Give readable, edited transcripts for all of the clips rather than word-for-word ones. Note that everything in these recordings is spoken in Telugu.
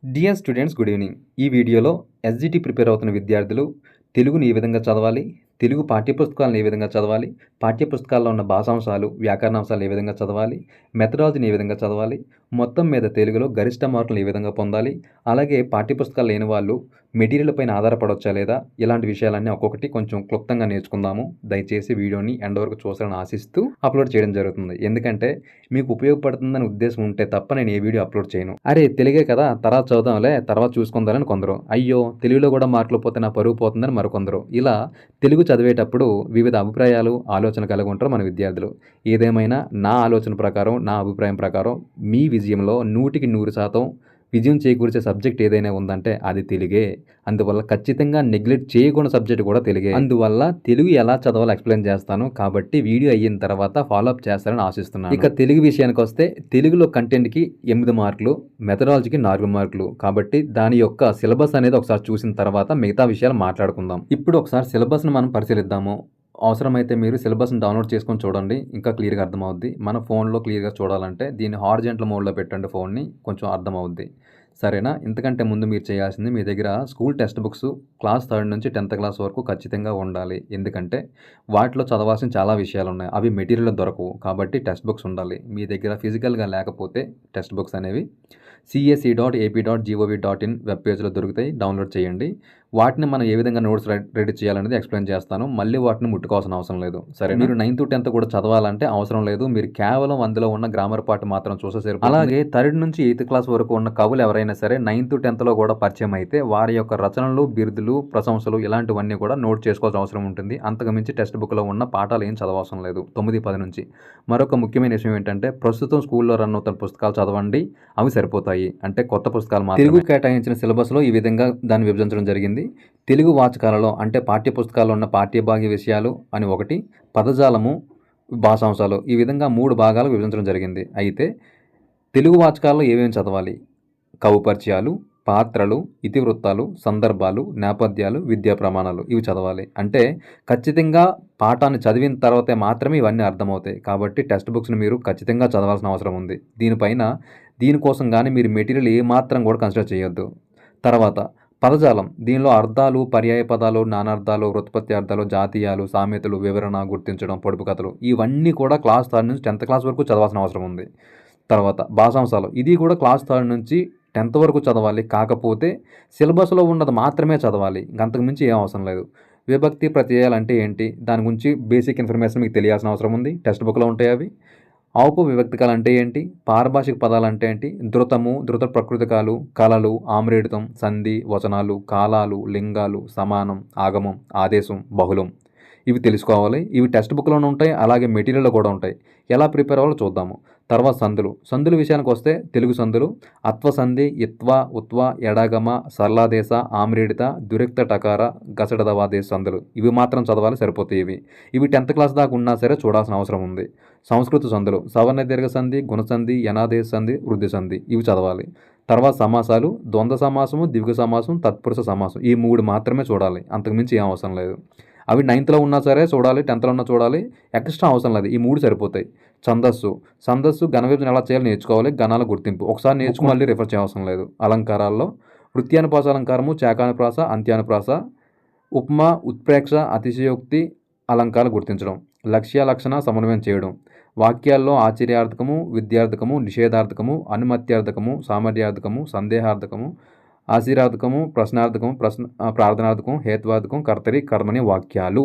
Dear students good evening. ఈ వీడియోలో ఎస్జిటి ప్రిపేర్ అవుతున్న విద్యార్థులు తెలుగుని ఏ విధంగా చదవాలి, తెలుగు పాఠ్యపుస్తకాలను ఏ విధంగా చదవాలి, పాఠ్యపుస్తకాల్లో ఉన్న భాషాంశాలు, వ్యాకరణాంశాలు ఏ విధంగా చదవాలి, మెథడాలజీని ఏ విధంగా చదవాలి, మొత్తం మీద తెలుగులో గరిష్ట మార్కులు ఏ విధంగా పొందాలి, అలాగే పాఠ్యపుస్తకాలు లేని వాళ్ళు మెటీరియల్ పైన ఆధారపడవచ్చా లేదా, ఇలాంటి విషయాలన్నీ ఒక్కొక్కటి కొంచెం క్లుప్తంగా నేర్చుకుందాము. దయచేసి వీడియోని ఎండ్ వరకు చూసాలని ఆశిస్తూ అప్లోడ్ చేయడం జరుగుతుంది. ఎందుకంటే మీకు ఉపయోగపడుతుందని ఉద్దేశం ఉంటే తప్ప నేను ఏ వీడియో అప్లోడ్ చేయను. అరే తెలుగే కదా తర్వాత చదువుదాంలే, తర్వాత చూసుకుందాలని కొందరు, అయ్యో తెలుగులో కూడా మార్కులు పోతే నా పరుగు పోతుందని మరికొందరు. ఇలా తెలుగు చదివేటప్పుడు వివిధ అభిప్రాయాలు, ఆలోచన కలిగి ఉంటారు మన విద్యార్థులు. ఏదేమైనా నా ఆలోచన ప్రకారం, నా అభిప్రాయం ప్రకారం మీ విజయంలో 100% విజయం చేకూర్చే సబ్జెక్ట్ ఏదైనా ఉందంటే అది తెలుగే. అందువల్ల ఖచ్చితంగా నెగ్లెక్ట్ చేయకూడని సబ్జెక్ట్ కూడా తెలుగే. అందువల్ల తెలుగు ఎలా చదవాలో ఎక్స్ప్లెయిన్ చేస్తాను కాబట్టి వీడియో అయిన తర్వాత ఫాలో అప్ చేస్తారని ఆశిస్తున్నాను. ఇక తెలుగు విషయానికి వస్తే తెలుగులో కంటెంట్కి 8 మార్కులు, మెథడాలజీకి 4 మార్కులు. కాబట్టి దాని యొక్క సిలబస్ అనేది ఒకసారి చూసిన తర్వాత మిగతా విషయాలు మాట్లాడుకుందాం. ఇప్పుడు ఒకసారి సిలబస్ను మనం పరిశీలిద్దాము. అవసరమైతే మీరు సిలబస్ని డౌన్లోడ్ చేసుకొని చూడండి, ఇంకా క్లియర్గా అర్థమవుద్ది. మన ఫోన్లో క్లియర్గా చూడాలంటే దీన్ని హారిజాంటల్ మోడ్లో పెట్టండి ఫోన్ని, కొంచెం అర్థమవుద్ది. సరేనా? ఇంతకంటే ముందు మీరు చేయాల్సింది మీ దగ్గర స్కూల్ టెక్స్ట్ బుక్స్ క్లాస్ 3 నుంచి 10th క్లాస్ వరకు ఖచ్చితంగా ఉండాలి. ఎందుకంటే వాటిలో చదవాల్సిన చాలా విషయాలు ఉన్నాయి, అవి మెటీరియల్ దొరకవు. కాబట్టి టెక్స్ట్ బుక్స్ ఉండాలి మీ దగ్గర. ఫిజికల్గా లేకపోతే టెక్స్ట్ బుక్స్ అనేవి cse.ap.gov.in వెబ్ పేజ్లో దొరుకుతాయి, డౌన్లోడ్ చేయండి. వాటిని మనం ఏ విధంగా నోట్స్ రెడీ చేయాలనేది ఎక్స్ప్లెయిన్ చేస్తాను. మళ్ళీ వాటిని ముట్టుకోవాల్సిన అవసరం లేదు. సరే, మీరు 9th 10th కూడా చదవాలంటే అవసరం లేదు. మీరు కేవలం అందులో ఉన్న గ్రామర్ పార్ట్ మాత్రం చూస్తే సరిపోతుంది. అలాగే 3rd నుంచి 8th క్లాస్ వరకు ఉన్న కవులు ఎవరైనా సరే 9th 10thలో కూడా పరిచయం అయితే వారి యొక్క రచనలు, బిరుదులు, ప్రశంసలు ఇలాంటివన్నీ కూడా నోట్ చేసుకోవాల్సిన అవసరం ఉంటుంది. అంతకు మించి టెక్స్ట్ బుక్లో ఉన్న పాఠాలు ఏం చదవవసరం లేదు 9, 10 నుంచి. మరొక ముఖ్యమైన విషయం ఏంటంటే ప్రస్తుతం స్కూల్లో రన్ అవుతున్న పుస్తకాలు చదవండి, అవి సరిపోతాయి. అంటే కొత్త పుస్తకాలు మాత్రమే. తెలుగు కేటాయించిన సిలబస్లో ఈ విధంగా దాన్ని విభజించడం జరిగింది. తెలుగు వాచకాలలో అంటే పాఠ్యపుస్తకాల్లో ఉన్న పాఠ్యభాగ్య విషయాలు అని ఒకటి, పదజాలము, భాషాంశాలు, ఈ విధంగా 3 భాగాలు విభజించడం జరిగింది. అయితే తెలుగు వాచకాల్లో ఏమేమి చదవాలి? కవు పరిచయాలు, పాత్రలు, ఇతివృత్తాలు, సందర్భాలు, నేపథ్యాలు, విద్యా ప్రమాణాలు, ఇవి చదవాలి. అంటే ఖచ్చితంగా పాఠాన్ని చదివిన తర్వాతే మాత్రమే ఇవన్నీ అర్థమవుతాయి. కాబట్టి టెక్స్ట్ బుక్స్ని మీరు ఖచ్చితంగా చదవాల్సిన అవసరం ఉంది. దీనికోసం కానీ మీరు మెటీరియల్ ఏమాత్రం కూడా కన్సిడర్ చేయొద్దు. తర్వాత పదజాలం, దీనిలో అర్థాలు, పర్యాయ పదాలు, నానార్థాలు, వృత్పత్తి అర్థాలు, జాతీయాలు, సామెతలు, వివరణ, గుర్తించడం, పొడుపు కథలు, ఇవన్నీ కూడా క్లాస్ 3 నుంచి 10th క్లాస్ వరకు చదవాల్సిన అవసరం ఉంది. తర్వాత భాషాంశాలు, ఇది కూడా క్లాస్ 3 నుంచి 10th వరకు చదవాలి. కాకపోతే సిలబస్లో ఉన్నది మాత్రమే చదవాలి, అంతకు మించి ఏం అవసరం లేదు. విభక్తి ప్రత్యయాలు అంటే ఏంటి, దాని గురించి బేసిక్ ఇన్ఫర్మేషన్ మీకు తెలియాల్సిన అవసరం ఉంది, టెక్స్ట్ బుక్లో ఉంటాయి అవి. ఔపవిభక్తికాలు అంటే ఏంటి, పారభాషిక పదాలు అంటే ఏంటి, ధృతము, ధృత ప్రకృతికాలు, కళలు, ఆమ్రేడితం, సంధి, వచనాలు, కాలాలు, లింగాలు, సమానం, ఆగమం, ఆదేశం, బహుళం, ఇవి తెలుసుకోవాలి. ఇవి టెక్స్ట్ బుక్లోనే ఉంటాయి, అలాగే మెటీరియల్లో కూడా ఉంటాయి. ఎలా ప్రిపేర్ అవ్వాలో చూద్దాము. తర్వాత సందుల విషయానికి వస్తే తెలుగు సందులు అత్వసంధి, ఇత్వ, ఉత్వ, ఎడగమ, సరళాదేశ, ఆమ్రేడిత, దురిక్త టకార, గసడదవాదేశ సందులు, ఇవి మాత్రం చదవాలి, సరిపోతాయి. ఇవి 10th క్లాస్ దాకా ఉన్నా సరే చూడాల్సిన అవసరం ఉంది. సంస్కృత సందులు సవర్ణ దీర్ఘ సంధి, గుణసంధి, యనాదేశ సంధి, వృద్ధి సంధి, ఇవి చదవాలి. తర్వాత సమాసాలు, ద్వంద్వ సమాసము, ద్విగు సమాసం, తత్పురుష సమాసం, ఈ 3 మాత్రమే చూడాలి, అంతకుమించి ఏం అవసరం లేదు. అవి 9thలో ఉన్నా సరే చూడాలి, 10thలో ఉన్నా చూడాలి, ఎక్స్ట్రా అవసరం లేదు. ఈ 3 సరిపోతాయి. సందస్సు ఘన విభజన ఎలా చేయాలో నేర్చుకోవాలి. గణాల గుర్తింపు ఒకసారి నేర్చుకుని మళ్ళీ రిఫర్ చేయవసరం లేదు. అలంకారాల్లో వృత్యానుప్రాస అలంకారము, చాకానుప్రాస, అంత్యానుప్రాస, ఉపమా, ఉత్ప్రేక్ష, అతిశయోక్తి అలంకారాలు గుర్తించడం, లక్ష్య లక్షణ సమన్వయం చేయడం, వాక్యాల్లో ఆశ్చర్యార్థకము, విద్యార్థకము, నిషేధార్థకము, అనుమత్యార్థకము, సామర్థ్యార్థకము, సందేహార్థకము, ఆశీర్వాదకము, ప్రశ్నార్థకము, ప్రార్థనార్థకం, హేత్వార్థకం, కర్తరి, కర్మని వాక్యాలు.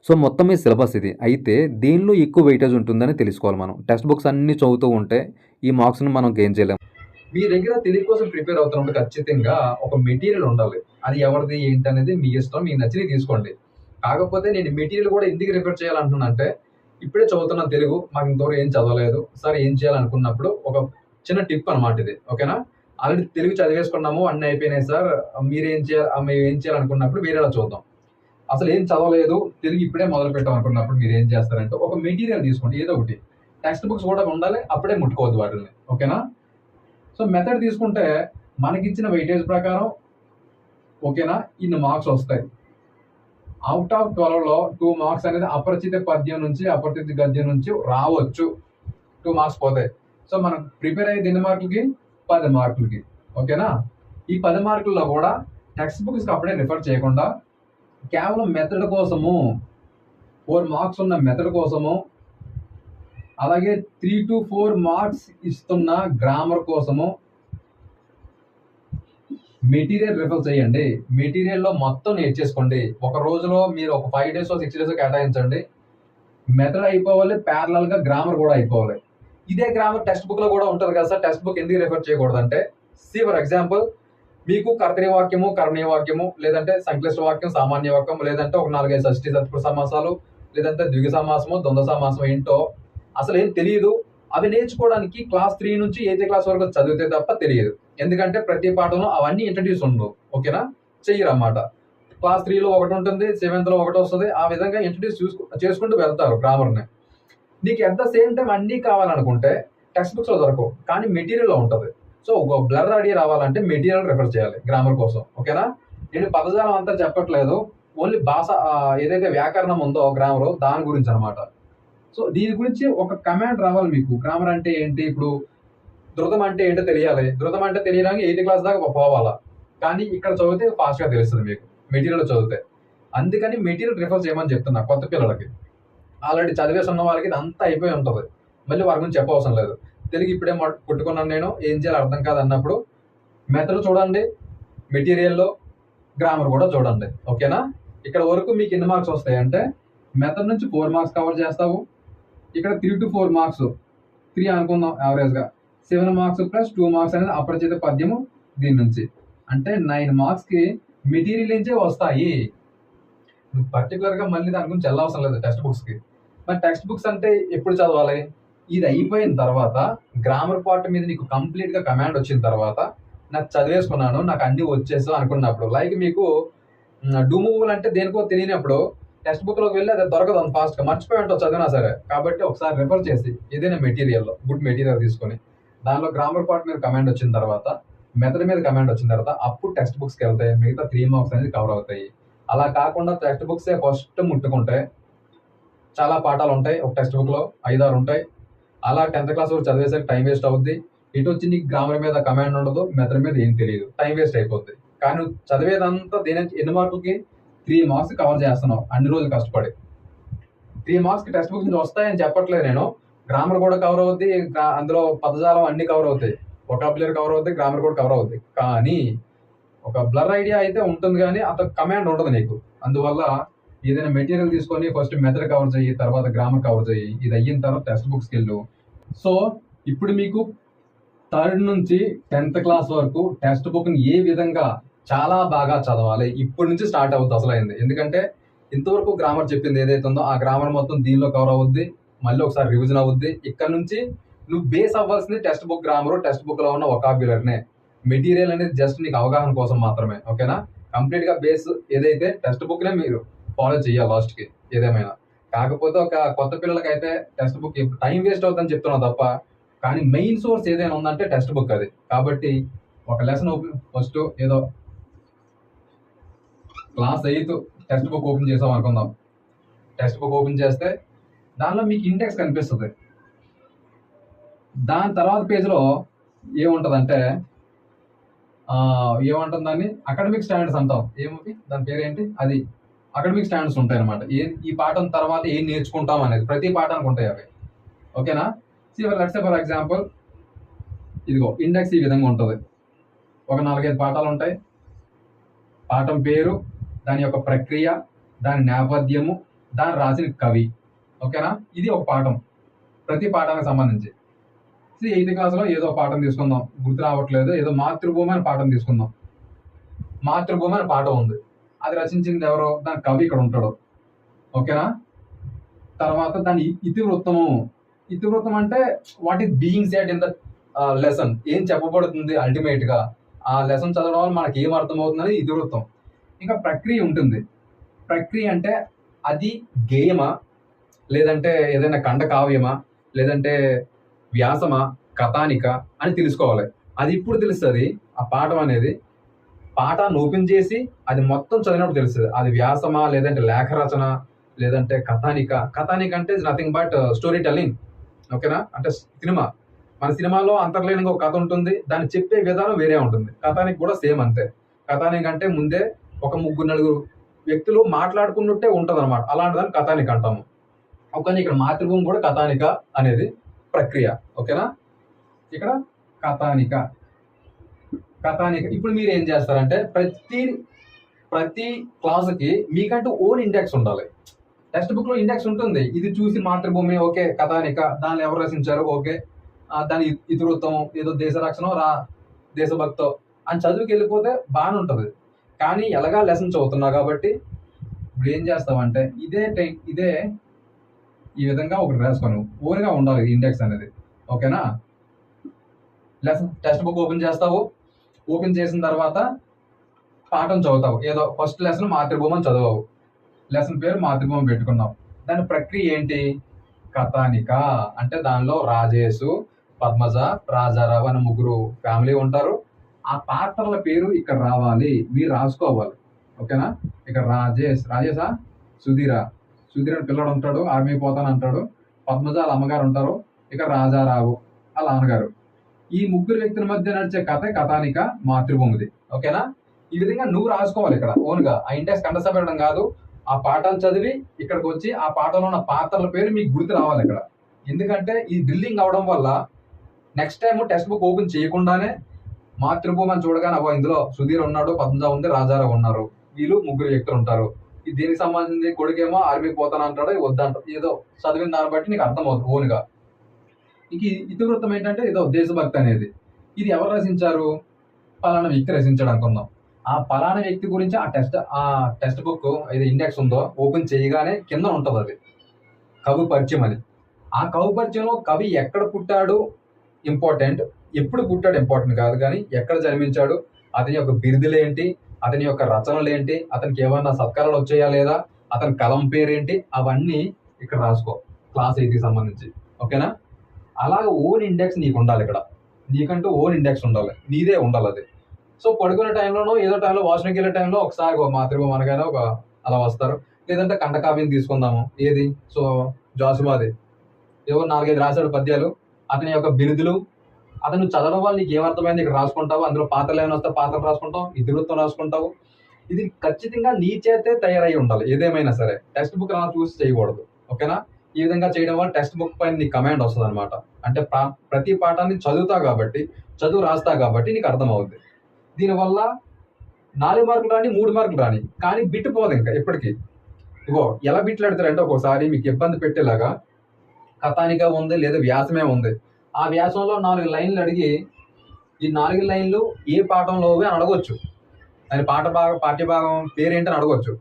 సో మొత్తం ఈ సిలబస్ ఇది. అయితే దీనిలో ఎక్కువ వెయిటేజ్ ఉంటుందని తెలుసుకోవాలి మనం. టెక్స్ట్ బుక్స్ అన్నీ చదువుతూ ఉంటే ఈ మార్క్స్ని మనం గెయిన్ చేయలేము. మీ దగ్గర తెలుగు కోసం ప్రిపేర్ అవుతున్నప్పుడు ఖచ్చితంగా ఒక మెటీరియల్ ఉండాలి. అది ఎవరిది ఏంటి అనేది మీ ఇష్టం, మీకు నచ్చినవి తీసుకోండి. కాకపోతే నేను మెటీరియల్ కూడా ఎందుకు రిఫర్ చేయాలంటున్నా అంటే, ఇప్పుడే చదువుతున్న తెలుగు, మాకు ఇంతవరకు ఏం చదవలేదు సార్, ఏం చేయాలనుకున్నప్పుడు ఒక చిన్న టిప్ అనమాట ఇది, ఓకేనా? ఆల్రెడీ తెలుగు చదివేసుకున్నాము, అన్నీ అయిపోయినాయి సార్, మేము ఏం చేయాలనుకున్నప్పుడు వేరేలా చూద్దాం. అసలు ఏం చదవలేదు, తెలుగు ఇప్పుడే మొదలు పెట్టాం అనుకున్నప్పుడు మీరు ఏం చేస్తారంటే ఒక మెటీరియల్ తీసుకోండి, ఏదో ఒకటి. టెక్స్ట్ బుక్స్ కూడా ఉండాలి, అప్పుడే ముట్టుకోవద్దు వాటిని, ఓకేనా? సో మెథడ్ తీసుకుంటే మనకిచ్చిన వెయిటేజ్ ప్రకారం, ఓకేనా, ఇన్ని మార్క్స్ వస్తాయి. అవుట్ ఆఫ్ 12లో 2 మార్క్స్ అనేది అపరిచిత పద్యం నుంచి, అపరిచిత గద్యం నుంచి రావచ్చు. 2 మార్క్స్ పోతాయి. సో మనం ప్రిపేర్ అయ్యేది ఎన్ని మార్కులకి? 10 మార్కులకి. ఓకేనా? ఈ 10 మార్కుల్లో కూడా టెక్స్ట్ బుక్స్కి అప్పుడే రిఫర్ చేయకుండా కేవలం మెథడ్ కోసము 4 మార్క్స్ ఉన్న మెథడ్ కోసము, అలాగే 3 to 4 మార్క్స్ ఇస్తున్న గ్రామర్ కోసము మెటీరియల్ రిఫర్ చేయండి. మెటీరియల్లో మొత్తం నేర్చేసుకోండి. ఒక రోజులో మీరు ఒక 5 days 6 days కేటాయించండి. మెథడ్ అయిపోవాలి, ప్యారలల్గా గ్రామర్ కూడా అయిపోవాలి. ఇదే గ్రామర్ టెక్స్ట్ బుక్లో కూడా ఉంటుంది కదా సార్, టెక్స్ట్ బుక్ ఎందుకు రిఫర్ చేయకూడదంటే, ఫర్ ఎగ్జాంపుల్ మీకు కర్తరి వాక్యము, కరణీయ వాక్యము, లేదంటే సంక్లిష్ట వాక్యం, సామాన్య వాక్యం, లేదంటే ఒక 4-5 షష్ఠి తత్పురుష సమాసాలు, లేదంటే ద్విగ సమాసము, ద్వంద్వ సమాసం ఏంటో అసలు ఏం తెలియదు. అవి నేర్చుకోవడానికి క్లాస్ 3 నుంచి 8th క్లాస్ వరకు చదివితే తప్ప తెలియదు. ఎందుకంటే ప్రతి పాఠంలో అవన్నీ ఇంట్రడ్యూస్ ఉండవు. ఓకేనా? చెయ్యరు అన్నమాట. క్లాస్ 3లో ఒకటి ఉంటుంది, 7th ఒకటి వస్తుంది. ఆ విధంగా ఇంట్రడ్యూస్ చేసుకుంటూ వెళ్తారు గ్రామర్ని. నీకు ఎట్ ద సేమ్ టైం అన్నీ కావాలనుకుంటే టెక్స్ట్ బుక్స్లో దొరకవు, కానీ మెటీరియల్లో ఉంటుంది. సో ఒక బ్లర్ ఐడియా రావాలంటే మెటీరియల్ రిఫర్ చేయాలి గ్రామర్ కోసం. ఓకేనా? నేను పదజాలం అంతా చెప్పట్లేదు, ఓన్లీ భాష ఏదైతే వ్యాకరణం ఉందో గ్రామర్ దాని గురించి అనమాట. సో దీని గురించి ఒక కమాండ్ రావాలి మీకు. గ్రామర్ అంటే ఏంటి, ఇప్పుడు ధృతం అంటే ఏంటో తెలియాలి. ధృతం అంటే తెలియడానికి 8th క్లాస్ దాకా పోవాలా, కానీ ఇక్కడ చదివితే ఫాస్ట్గా తెలుస్తుంది మీకు మెటీరియల్ చదివితే. అందుకని మెటీరియల్ రిఫర్ చేయమని చెప్తున్నా కొత్త పిల్లలకి. ఆల్రెడీ చదివేసి ఉన్న వాళ్ళకి ఇదంతా అయిపోయి ఉంటుంది, మళ్ళీ వారి గురించి చెప్పవసరం లేదు. తెలుగు ఇప్పుడే కొట్టుకున్నాను నేను, ఏం చేయాలి అర్థం కాదు అన్నప్పుడు మెథడ్ చూడండి, మెటీరియల్లో గ్రామర్ కూడా చూడండి. ఓకేనా? ఇక్కడ వరకు మీకు ఎన్ని మార్క్స్ వస్తాయంటే, మెథడ్ నుంచి 4 మార్క్స్ కవర్ చేస్తావు. ఇక్కడ 3 to 4 మార్క్స్, 3 అనుకుందాం యావరేజ్గా, 7 మార్క్స్ ప్లస్ 2 మార్క్స్ అనేది అపరిచిత పద్యము దీని నుంచి, అంటే 9 మార్క్స్కి మెటీరియల్ నుంచే వస్తాయి. పర్టికులర్గా మళ్ళీ దాని గురించి వెళ్ళవసరం లేదు టెక్స్ట్ బుక్స్కి. మరి టెక్స్ట్ బుక్స్ అంటే ఎప్పుడు చదవాలి? ఇది అయిపోయిన తర్వాత గ్రామర్ పార్ట్ మీద నీకు కంప్లీట్గా కమాండ్ వచ్చిన తర్వాత, నాకు చదివేసుకున్నాను, నాకు అన్నీ వచ్చేసా అనుకున్నప్పుడు, లైక్ మీకు డూమూవల్ అంటే దేనికో తెలియనప్పుడు టెక్స్ట్ బుక్లోకి వెళ్ళి అది దొరకదు అంత ఫాస్ట్గా, మర్చిపోయి ఉంటావు చదివినా సరే. కాబట్టి ఒకసారి రిఫర్ చేసి ఏదైనా మెటీరియల్లో గుడ్ మెటీరియల్ తీసుకొని దానిలో గ్రామర్ పార్ట్ మీద కమాండ్ వచ్చిన తర్వాత, మెథడ్ మీద కమాండ్ వచ్చిన తర్వాత అప్పుడు టెక్స్ట్ బుక్స్కి వెళ్తాయి, మిగతా 3 మార్క్స్ అనేది కవర్ అవుతాయి. అలా కాకుండా టెక్స్ట్ బుక్సే ఫస్ట్ ముట్టుకుంటే చాలా పాఠాలు ఉంటాయి ఒక టెక్స్ట్ బుక్లో, 5-6 ఉంటాయి. అలా 10th క్లాస్ వరకు చదివేసరికి టైం వేస్ట్ అవుద్ది. ఇటు వచ్చి నీకు గ్రామర్ మీద కమాండ్ ఉండదు, మెథడ్ మీద ఏం తెలియదు, టైం వేస్ట్ అయిపోద్ది. కానీ నువ్వు చదివేదంతా దేని ఎన్ని మార్కులకి 3 మార్క్స్ కవర్ చేస్తున్నావు అన్ని రోజులు కష్టపడి. 3 మార్క్స్కి టెక్స్ట్ బుక్స్ నుంచి వస్తాయని చెప్పట్లేదు నేను, గ్రామర్ కూడా కవర్ అవుద్ది, అందులో పదజాలం అన్ని కవర్ అవుతాయి, వొకాబులరీ కవర్ అవుతాయి, గ్రామర్ కూడా కవర్ అవుతాయి. కానీ ఒక బ్లర్ ఐడియా అయితే ఉంటుంది, కానీ అంత కమాండ్ ఉండదు నీకు. అందువల్ల ఏదైనా మెటీరియల్ తీసుకొని ఫస్ట్ మెథడ్ కవర్ చేయి, తర్వాత గ్రామర్ కవర్ చేయి. ఇది అయిన తర్వాత టెక్స్ట్ బుక్స్కి వెళ్ళు. సో ఇప్పుడు మీకు 3rd నుంచి 10th క్లాస్ వరకు టెక్స్ట్ బుక్ని ఏ విధంగా చాలా బాగా చదవాలి ఇప్పటి నుంచి స్టార్ట్ అవుతుంది అసలైంది. ఎందుకంటే ఇంతవరకు గ్రామర్ చెప్పింది ఏదైతే ఉందో ఆ గ్రామర్ మొత్తం దీనిలో కవర్ అవుద్ది, మళ్ళీ ఒకసారి రివిజన్ అవుద్ది. ఇక్కడ నుంచి నువ్వు బేస్ అవ్వాల్సింది టెక్స్ట్ బుక్ గ్రామరు, టెక్స్ట్ బుక్లో ఉన్న వొకాబులరీనే. మెటీరియల్ అనేది జస్ట్ నీకు అవగాహన కోసం మాత్రమే. ఓకేనా? కంప్లీట్గా బేస్ ఏదైతే టెక్స్ట్ బుక్నే మీరు ఫాలో చేయాలి లాస్ట్కి ఏదేమైనా. కాకపోతే ఒక కొత్త పిల్లలకైతే టెక్స్ట్ బుక్ టైం వేస్ట్ అవుతుందని చెప్తున్నావు తప్ప, కానీ మెయిన్ సోర్స్ ఏదైనా ఉందంటే టెక్స్ట్ బుక్ అది. కాబట్టి ఒక లెసన్ ఫస్ట్ ఏదో క్లాస్ 8 టెక్స్ట్ బుక్ ఓపెన్ చేసాం అనుకుందాం. టెక్స్ట్ బుక్ ఓపెన్ చేస్తే దానిలో మీకు ఇండెక్స్ కనిపిస్తుంది. దాని తర్వాత పేజ్లో ఏముంటుందంటే ఏమంటుందని అకాడమిక్ స్టాండర్డ్స్ అంటాం. ఏమవి దాని పేరేంటి, అది అకాడమిక్ స్టాండర్డ్స్ ఉంటాయి అనమాట. ఈ పాఠం తర్వాత ఏం నేర్చుకుంటాం అనేది ప్రతి పాఠానికి ఉంటాయి అవి. ఓకేనా? లెట్స్ సే ఫర్ ఎగ్జాంపుల్ ఇదిగో ఇండెక్స్ ఈ విధంగా ఉంటుంది. ఒక 4-5 పాఠాలు ఉంటాయి. పాఠం పేరు, దాని యొక్క ప్రక్రియ, దాని నేపథ్యము, దాని రాసిన కవి. ఓకేనా? ఇది ఒక పాఠం, ప్రతి పాఠానికి సంబంధించి. 8th క్లాస్లో ఏదో పాఠం తీసుకుందాం, గుర్తు రావట్లేదు, ఏదో మాతృభూమి అని పాఠం తీసుకుందాం. మాతృభూమి అని పాఠం ఉంది, అది రచించింది ఎవరో, దాని కవి ఇక్కడ ఉంటాడు. ఓకేనా? తర్వాత దాని ఇతివృత్తము. ఇతివృత్తం అంటే what is being said in the lesson, ఏం చెప్పబడుతుంది అల్టిమేట్గా ఆ లెసన్ చదవడం వల్ల మనకి ఏం అర్థమవుతుందని ఇతివృత్తం. ఇంకా ప్రక్రియ ఉంటుంది. ప్రక్రియ అంటే అది గేయమా, లేదంటే ఏదైనా ఖండకావ్యమా, లేదంటే వ్యాసమా, కథానిక అని తెలుసుకోవాలి. అది ఇప్పుడు తెలుస్తుంది. ఆ పాఠం అనేది పాఠాన్ని ఓపెన్ చేసి అది మొత్తం చదివినప్పుడు తెలుస్తుంది అది వ్యాసమా, లేదంటే లేఖ రచన, లేదంటే కథానిక. కథానిక అంటే is nothing but story telling. ఓకేనా? అంటే సినిమా. మన సినిమాలో అంతర్లీనంగా ఒక కథ ఉంటుంది, దాన్ని చెప్పే విధానం వేరే ఉంటుంది. కథానికి కూడా సేమ్ అంతే. కథానిక అంటే ముందే ఒక ముగ్గురు నలుగురు వ్యక్తులు మాట్లాడుకున్నట్టే ఉంటది అనమాట. అలాంటి దాన్ని కథానిక అంటాము. ఓకేనా, ఇక్కడ మాతృభూమి కూడా కథానిక అనేది ప్రక్రియ. ఓకేనా, ఇక్కడ కథానిక కథానిక. ఇప్పుడు మీరు ఏం చేస్తారంటే ప్రతి క్లాసుకి మీకంటూ ఓన్ ఇండెక్స్ ఉండాలి. టెక్స్ట్ బుక్ లో ఇండెక్స్ ఉంటుంది, ఇది చూసి మాతృభూమి ఓకే, కథానిక దాన్ని ఎవరు రచించారు ఓకే, దాని ఇతివృత్తం ఏదో దేశ రక్షణ దేశభక్తో అని చదువుకి వెళ్ళిపోతే బాగానే ఉంటుంది. కానీ ఎలాగా లెసన్ చదువుతున్నావు కాబట్టి ఇప్పుడు ఏం చేస్తావంటే ఇదే ఈ విధంగా ఒకటి రాసుకొని ఓన్గా ఉండాలి ఇండెక్స్ అనేది. ఓకేనా, లెసన్ టెక్స్ట్ బుక్ ఓపెన్ చేస్తావు, ఓపెన్ చేసిన తర్వాత పాఠం చదువుతావు. ఏదో ఫస్ట్ లెసన్ మాతృభూమి అని చదవవు, లెసన్ పేరు మాతృభూమి పెట్టుకున్నావు. దాని ప్రక్రియ ఏంటి? కథానిక. అంటే దానిలో రాజేషు, పద్మజ, రాజారావు అని ముగ్గురు ఫ్యామిలీ ఉంటారు. ఆ పాత్రల పేరు ఇక్కడ రావాలి, మీరు రాసుకోవాలి. ఓకేనా, ఇక్కడ రాజేశా, సుధీర అని పిల్లడు ఉంటాడు, ఆర్మీ పోతాను అంటాడు. పద్మజ వాళ్ళ అమ్మగారు ఉంటారు, ఇక రాజారావు వాళ్ళ నాన్నగారు. ఈ ముగ్గురు వ్యక్తుల మధ్య నడిచే కథ కథానిక మాతృభూమిది. ఓకేనా, ఈ విధంగా నువ్వు రాసుకోవాలి ఇక్కడ ఓన్గా. ఆ ఇండెక్స్ కంఠస్థపెట్టడం కాదు, ఆ పాఠాలు చదివి ఇక్కడికి వచ్చి ఆ పాఠంలో ఉన్న పాత్రల పేరు మీకు గుర్తు రావాలి ఇక్కడ. ఎందుకంటే ఈ డ్రిల్లింగ్ అవడం వల్ల next time text book open చేయకుండానే మాతృభూమి అని చూడగానే అవ్వ ఇందులో సుధీర్ ఉన్నాడు, పద్మజ ఉంది, రాజారావు ఉన్నారు, వీళ్ళు ముగ్గురు వ్యక్తులు ఉంటారు. ఇది దీనికి సంబంధించి కొడుకేమో ఆర్మీకి పోతాను అంటాడు, వద్దంటాడు, ఏదో చదివిన దాన్ని బట్టి నీకు అర్థమవుతుంది ఓన్గా. ఇంక ఇతివృత్తం ఏంటంటే ఏదో దేశభక్తి అనేది, ఇది ఎవరు రచించారు? పలానా వ్యక్తి రచించాడు అనుకుందాం. ఆ పలానా వ్యక్తి గురించి ఆ టెక్స్ట్ బుక్ ఏదో ఇండెక్స్ ఉందో ఓపెన్ చేయగానే కింద ఉంటుంది అది కవి పరిచయం అని. ఆ కవి పరిచయంలో కవి ఎక్కడ పుట్టాడు ఇంపార్టెంట్, ఎప్పుడు పుట్టాడు ఇంపార్టెంట్ కాదు, కానీ ఎక్కడ జన్మించాడు, అతని యొక్క బిరుదులేంటి, అతని యొక్క రచనలేంటి, అతనికి ఏమన్నా సత్కారాలు వచ్చాయా లేదా, అతని కలం పేరేంటి, అవన్నీ ఇక్కడ రాసుకో క్లాస్ 8కి సంబంధించి. ఓకేనా, అలాగే ఓన్ ఇండెక్స్ నీకు ఉండాలి ఇక్కడ. నీకంటూ ఓన్ ఇండెక్స్ ఉండాలి, నీదే ఉండాలి అది. సో పడుకునే టైంలోనో ఏదో టైంలో వాష్రూమ్కి వెళ్ళే టైంలో ఒకసారి మాతృభూమి అనగానే అలా వస్తారు. లేదంటే కంఠకావ్యం తీసుకుందాము, ఏది సో జాసుబాది ఏవో 4-5 రాశాడు పద్యాలు, అతని యొక్క బిరుదులు, అతను చదవడం వల్ల నీకు ఏమర్థమైంది ఇక్కడ రాసుకుంటావు. అందులో పాత్రలు ఏమైనా వస్తే పాత్రలు రాసుకుంటావు, ఇతివృత్తం రాసుకుంటావు. ఇది ఖచ్చితంగా నీ చేతే తయారై ఉండాలి ఏదేమైనా సరే, టెక్స్ట్ బుక్ అలా చూసి చేయకూడదు. ఓకేనా, ఈ విధంగా చేయడం వల్ల టెక్స్ట్ బుక్ పైన నీకు కమాండ్ వస్తుంది అనమాట. అంటే ప్రతి పాఠాన్ని చదువు రాస్తా కాబట్టి నీకు అర్థం అవుద్ది. దీనివల్ల 4 మార్కులు రాని 3 మార్కులు రాని, కానీ బిట్టు పోదు ఇంకా ఎప్పటికీ. ఇగో ఎలా బిట్లు పెడతారంటే ఒక్కోసారి మీకు ఇబ్బంది పెట్టేలాగా కథానిక ఉంది లేదా వ్యాసమే ఉంది, ఆ వ్యాసంలో 4 లైన్లు అడిగి ఈ 4 లైన్లు ఏ పాఠంలోవే అని అడగొచ్చు, దాని పాఠ్యభాగం పేరేంటని అడగొచ్చు,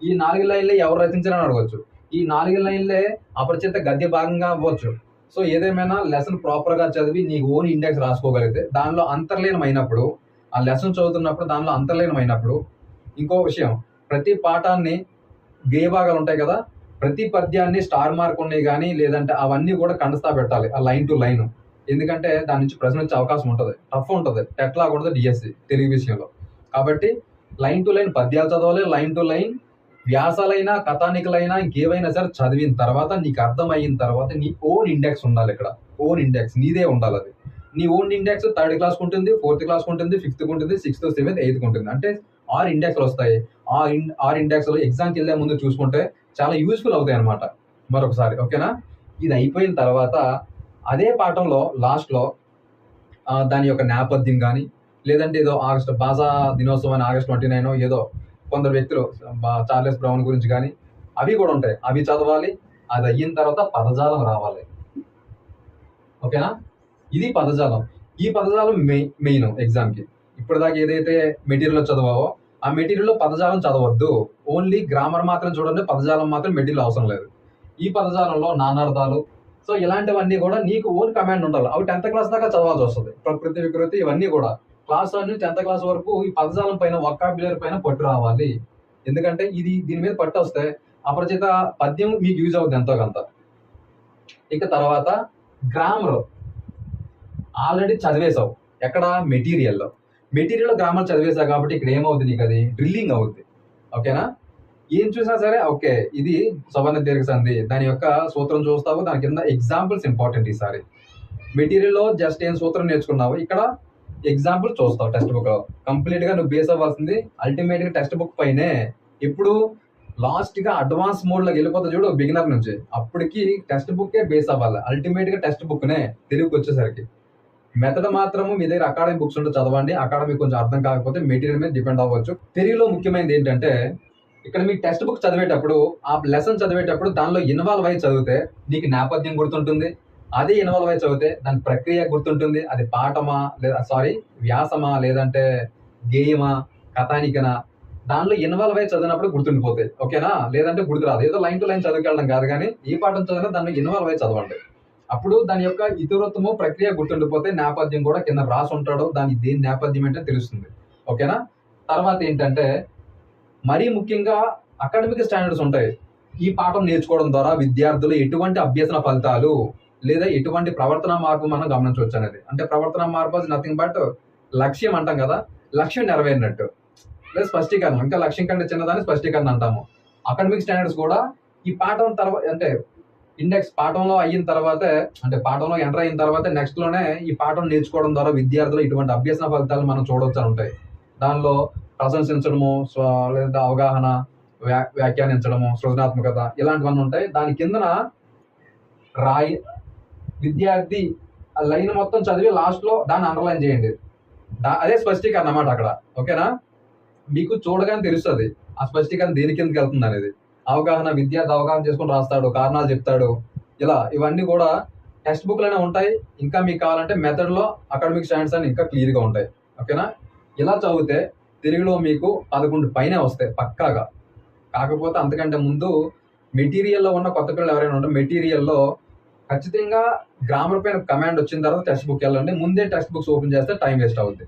ఈ 4 లైన్లే ఎవరు రచించారని అడగొచ్చు, ఈ 4 లైన్లే అపరిచిత గద్య భాగంగా అవ్వచ్చు. సో ఏదేమైనా లెసన్ ప్రాపర్గా చదివి నీకు ఓన్ ఇండెక్స్ రాసుకోగలిగితే దానిలో అంతర్లీనమైనప్పుడు, ఆ లెసన్ చదువుతున్నప్పుడు దానిలో అంతర్లీనమైనప్పుడు. ఇంకో విషయం, ప్రతి పాఠాన్ని గేయ భాగాలు ఉంటాయి కదా, ప్రతి పద్యాన్ని స్టార్ మార్క్ ఉన్నాయి కానీ లేదంటే అవన్నీ కూడా కండస్థా పెట్టాలి ఆ లైన్ టు లైన్. ఎందుకంటే దాని నుంచి ప్రశ్న వచ్చే అవకాశం ఉంటుంది, టఫ్ ఉంటుంది, టెట్లా కూడా డిఎస్సి తెలుగు విషయంలో. కాబట్టి లైన్ టు లైన్ పద్యాలు చదవాలి, లైన్ టు లైన్ వ్యాసాలైనా కథానికలైనా ఇంకేవైనా సరే చదివిన తర్వాత నీకు అర్థమయిన తర్వాత నీ ఓన్ ఇండెక్స్ ఉండాలి ఇక్కడ. ఓన్ ఇండెక్స్ నీదే ఉండాలి. అది నీ ఓన్ ఇండెక్స్ 3rd క్లాస్కి ఉంటుంది, 4th క్లాస్కి ఉంటుంది, 5th ఉంటుంది, 6th, 7th, 8th ఉంటుంది. అంటే 6 ఇండెక్స్లు వస్తాయి. 6 ఇండెక్స్లు ఎగ్జామ్కి వెళ్ళే ముందు చూసుకుంటే చాలా యూస్ఫుల్ అవుతాయి అనమాట మరొకసారి. ఓకేనా, ఇది అయిపోయిన తర్వాత అదే పాఠంలో లాస్ట్లో దాని యొక్క నేపథ్యం కానీ లేదంటే ఏదో భాషా దినోత్సవం అని August 29 ఏదో కొందరు వ్యక్తులు చార్లెస్ బ్రౌన్ గురించి కానీ అవి కూడా ఉంటాయి, అవి చదవాలి. అది అయిన తర్వాత పదజాలం రావాలి. ఓకేనా, ఇది పదజాలం. ఈ పదజాలం మెయిన్ ఎగ్జామ్కి. ఇప్పటిదాకా ఏదైతే మెటీరియల్ చదవావో ఆ మెటీరియల్లో పదజాలం చదవద్దు, ఓన్లీ గ్రామర్ మాత్రం చూడండి, పదజాలం మాత్రం మెటీరియల్ అవసరం లేదు. ఈ పదజాలంలో నానార్థాలు సో ఇలాంటివన్నీ కూడా నీకు ఓన్ కమాండ్ ఉండాలి. అవి 10th క్లాస్ దాకా చదవాల్సి వస్తుంది. ప్రకృతి వికృతి ఇవన్నీ కూడా క్లాస్ 1 నుంచి 10th క్లాస్ వరకు ఈ పదజాలం పైన వొకాబులరీ పైన పట్టు రావాలి. ఎందుకంటే దీని మీద పట్టు వస్తే అపరిచిత పద్యం మీకు యూజ్ అవుతుంది ఎంతో కొంత. ఇక తర్వాత గ్రామర్ ఆల్రెడీ చదివేశావు ఎక్కడ, మెటీరియల్లో గ్రామర్ చదివేశావు కాబట్టి ఇక్కడ ఏమవుతుంది నీకు, అది డ్రిల్లింగ్ అవుద్ది. ఓకేనా, ఏం చూసినా సరే ఓకే ఇది సవర్ణ దీర్ఘ సంధి దాని యొక్క సూత్రం చూస్తావు, దాని కింద ఎగ్జాంపుల్స్ ఇంపార్టెంట్ ఈసారి. మెటీరియల్లో జస్ట్ ఏం సూత్రం నేర్చుకున్నావు, ఇక్కడ ఎగ్జాంపుల్ చూస్తావు టెక్స్ట్ బుక్ లో. కంప్లీట్ గా నువ్వు బేస్ అవ్వాల్సింది అల్టిమేట్ గా టెక్స్ట్ బుక్ పైనే. ఇప్పుడు లాస్ట్ గా అడ్వాన్స్ మోడ్ లోకి వెళ్ళిపోతా చూడు బిగినర్ నుంచి, అప్పటికి టెక్స్ట్ బుక్ బేస్ అవ్వాలి. అల్టిమేట్ గా టెక్స్ట్ బుక్ నే తెలుగుకి వచ్చేసరికి. మెథడ్ మాత్రము మీ దగ్గర అకాడమిక్ బుక్స్ ఉంటే చదవండి. అకాడమిక్ కొంచెం అర్థం కాకపోతే మెటీరియల్ మీద డిపెండ్ అవ్వచ్చు. తెలుగులో ముఖ్యమైనది ఏంటంటే, ఇక్కడ మీ టెక్స్ట్ బుక్ చదివేటప్పుడు, ఆ లెసన్ చదివేటప్పుడు దానిలో ఇన్వాల్వ్ అయ్యి చదివితే నీకు నేపథ్యం గుర్తుంటుంది. అదే ఇన్వాల్వ్ అయ్యి చదివితే దాని ప్రక్రియ గుర్తుంటుంది. అది పాఠమా లేదా వ్యాసమా లేదంటే గేయమా కథానికనా, దానిలో ఇన్వాల్వ్ అయ్యి చదివినప్పుడు గుర్తుండిపోతాయి. ఓకేనా? లేదంటే గుర్తురాదు. ఏదో లైన్ టు లైన్ చదువుకెళ్ళడం కాదు, కానీ ఈ పాఠం చదివినా దానిలో ఇన్వాల్వ్ అయ్యి చదవండి. అప్పుడు దాని యొక్క ఇతివృత్తము ప్రక్రియ గుర్తుండిపోతే నేపథ్యం కూడా కింద రాసి ఉంటాడు, దాని దేని నేపథ్యం ఏంటో తెలుస్తుంది. ఓకేనా? తర్వాత ఏంటంటే, మరీ ముఖ్యంగా అకాడమిక్ స్టాండర్డ్స్ ఉంటాయి. ఈ పాఠం నేర్చుకోవడం ద్వారా విద్యార్థులు ఎటువంటి అభ్యసన ఫలితాలు లేదా ఎటువంటి ప్రవర్తన మార్పు మనం గమనించవచ్చు అనేది. అంటే ప్రవర్తన మార్పు ఇస్ నథింగ్ బట్ లక్ష్యం అంటాం కదా, లక్ష్యం నెరవేరినట్టు లేదా స్పష్టీకరణ. ఇంకా లక్ష్యం కంటే చిన్నదాన్ని స్పష్టీకరణ అంటాము. అకాడమిక్ స్టాండర్డ్స్ కూడా ఈ పాఠం తర్వాత అంటే ఇండెక్స్ పాఠంలో అయిన తర్వాతే, అంటే పాఠంలో ఎంటర్ అయిన తర్వాత నెక్స్ట్ లోనే ఈ పాఠం నేర్చుకోవడం ద్వారా విద్యార్థులు ఇటువంటి అభ్యసన ఫలితాలు మనం చూడవచ్చు అని ఉంటాయి. దానిలో ప్రశంసించడము, లేదంటే అవగాహన, వ్యాఖ్యానించడము, సృజనాత్మకత ఇలాంటివన్నీ ఉంటాయి. దాని కిందన విద్యార్థి ఆ లైన్ మొత్తం చదివి లాస్ట్ లో దాన్ని అండర్లైన్ చేయండి. అదే స్పష్టీకరణ అన్నమాట అక్కడ. ఓకేనా? మీకు చూడగానే తెలుస్తుంది ఆ స్పష్టీకరణ దేని కిందకి వెళ్తుంది అనేది. అవగాహన, విద్యార్థి అవగాహన చేసుకుని రాస్తాడు, కారణాలు చెప్తాడు, ఇవన్నీ కూడా టెక్స్ట్ బుక్ లోనే ఉంటాయి. ఇంకా మీకు కావాలంటే మెథడ్ లో అకాడమిక్ స్టాండర్డ్స్ అని ఇంకా క్లియర్ గా ఉంటాయి. ఓకేనా? ఇలా చదివితే తెలుగులో మీకు 11 పైనే వస్తాయి పక్కాగా. కాకపోతే అంతకంటే ముందు మెటీరియల్లో ఉన్న కొత్త పిల్లలు ఎవరైనా ఉంటే మెటీరియల్లో ఖచ్చితంగా గ్రామర్ పైన కమాండ్ వచ్చిన తర్వాత టెక్స్ట్ బుక్ వెళ్ళండి. ముందే టెక్స్ట్ బుక్స్ ఓపెన్ చేస్తే టైం వేస్ట్ అవుతుంది.